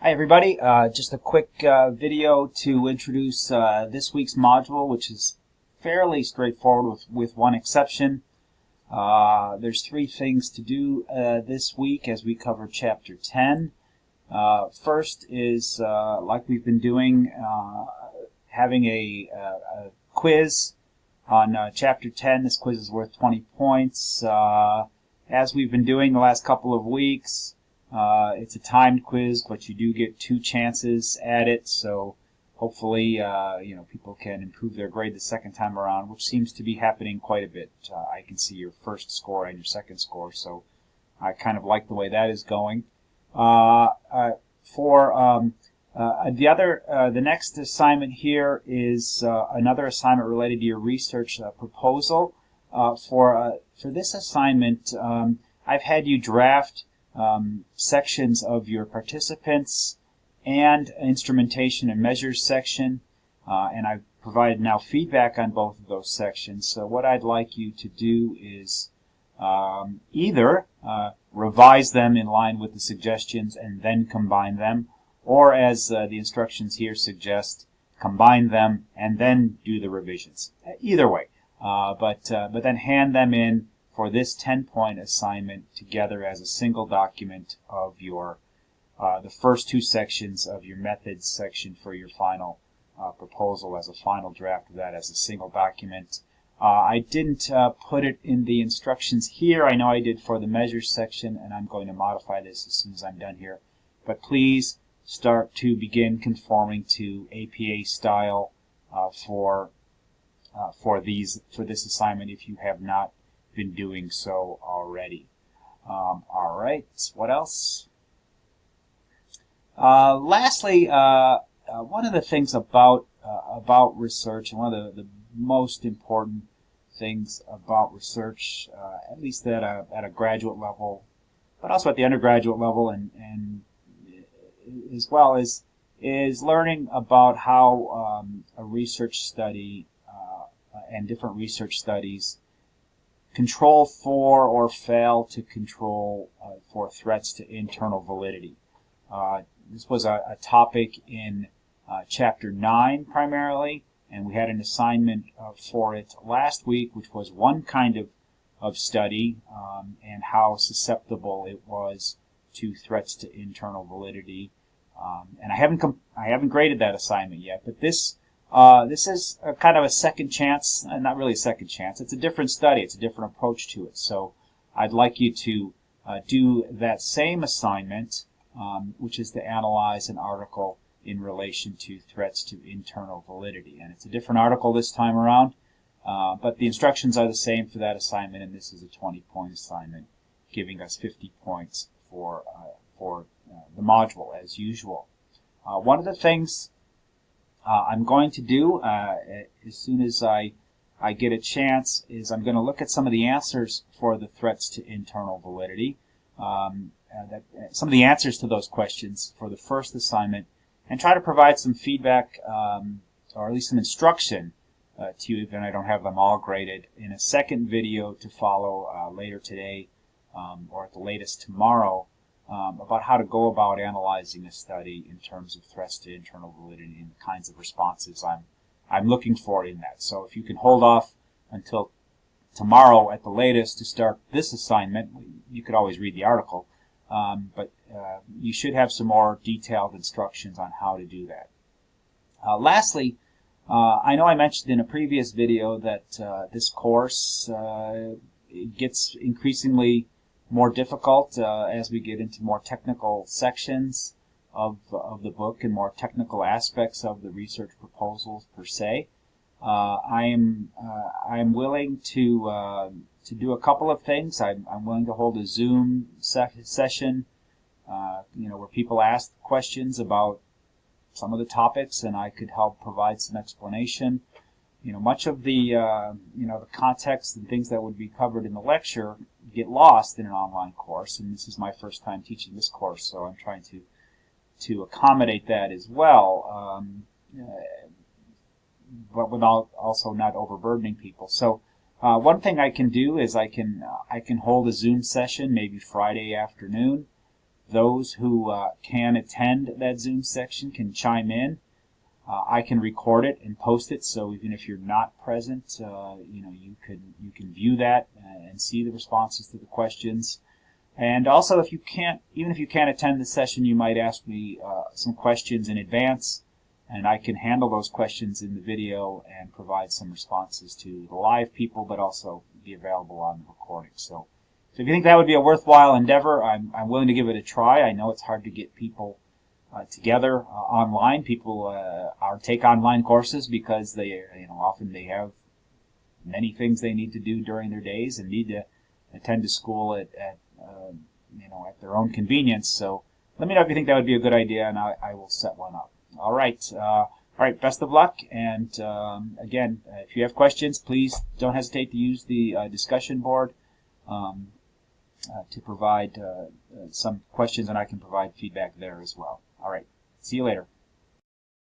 Hi everybody, just a quick video to introduce this week's module, which is fairly straightforward with one exception. There's three things to do this week as we cover Chapter 10. First is, like we've been doing, having a quiz on Chapter 10. This quiz is worth 20 points. As we've been doing the last couple of weeks, it's a timed quiz, but you do get 2 chances at it, so hopefully people can improve their grade the second time around, which seems to be happening quite a bit. I can see your first score and your second score, so I kind of like the way that is going. The next assignment here is another assignment related to your research proposal. For this assignment, I've had you draft sections of your participants and instrumentation and measures section, and I've provided now feedback on both of those sections. So what I'd like you to do is either revise them in line with the suggestions and then combine them, or as the instructions here suggest, combine them and then do the revisions. Either way, but then hand them in for this 10-point assignment together as a single document of your the first 2 sections of your methods section for your final proposal as a final draft of that as a single document. I didn't put it in the instructions here. I know I did for the measures section, and I'm going to modify this as soon as I'm done here. But please start to begin conforming to APA style for this assignment if you have not been doing so already. All right, what else? Lastly, one of the things about research, and one of the most important things about research, at least at a graduate level, but also at the undergraduate level, and as well is learning about how a research study and different research studies control for or fail to control for threats to internal validity. This was a topic in Chapter 9 primarily, and we had an assignment for it last week, which was one kind of study and how susceptible it was to threats to internal validity. And I haven't graded that assignment yet, but this is a kind of a second chance, not really a second chance. It's a different study. It's a different approach to it. So I'd like you to do that same assignment, which is to analyze an article in relation to threats to internal validity. And it's a different article this time around, but the instructions are the same for that assignment, and this is a 20-point assignment, giving us 50 points for the module as usual. One of the things I'm going to do as soon as I get a chance is I'm going to look at some of the answers for the threats to internal validity, some of the answers to those questions for the first assignment, and try to provide some feedback or at least some instruction to you, even I don't have them all graded, in a second video to follow later today or at the latest tomorrow, about how to go about analyzing a study in terms of threats to internal validity and the kinds of responses I'm looking for in that. So if you can hold off until tomorrow at the latest to start this assignment, you could always read the article, but you should have some more detailed instructions on how to do that. Lastly, I know I mentioned in a previous video that this course gets increasingly more difficult as we get into more technical sections of the book and more technical aspects of the research proposals per se. I am willing to do a couple of things. I'm willing to hold a Zoom session, where people ask questions about some of the topics, and I could help provide some explanation. Much of the the context and things that would be covered in the lecture get lost in an online course, and this is my first time teaching this course, so I'm trying to accommodate that as well, but without also not overburdening people. So one thing I can do is I can hold a Zoom session maybe Friday afternoon those who can attend that Zoom section can chime in. I can record it and post it, so even if you're not present, you can view that and see the responses to the questions. And also, even if you can't attend the session, you might ask me some questions in advance, and I can handle those questions in the video and provide some responses to the live people, but also be available on the recording. So if you think that would be a worthwhile endeavor, I'm willing to give it a try. I know it's hard to get people together online. People take online courses because they, often they have many things they need to do during their days and need to attend to school at their own convenience. So let me know if you think that would be a good idea, and I will set one up. All right. Best of luck. And again, if you have questions, please don't hesitate to use the discussion board to provide some questions, and I can provide feedback there as well. All right. See you later.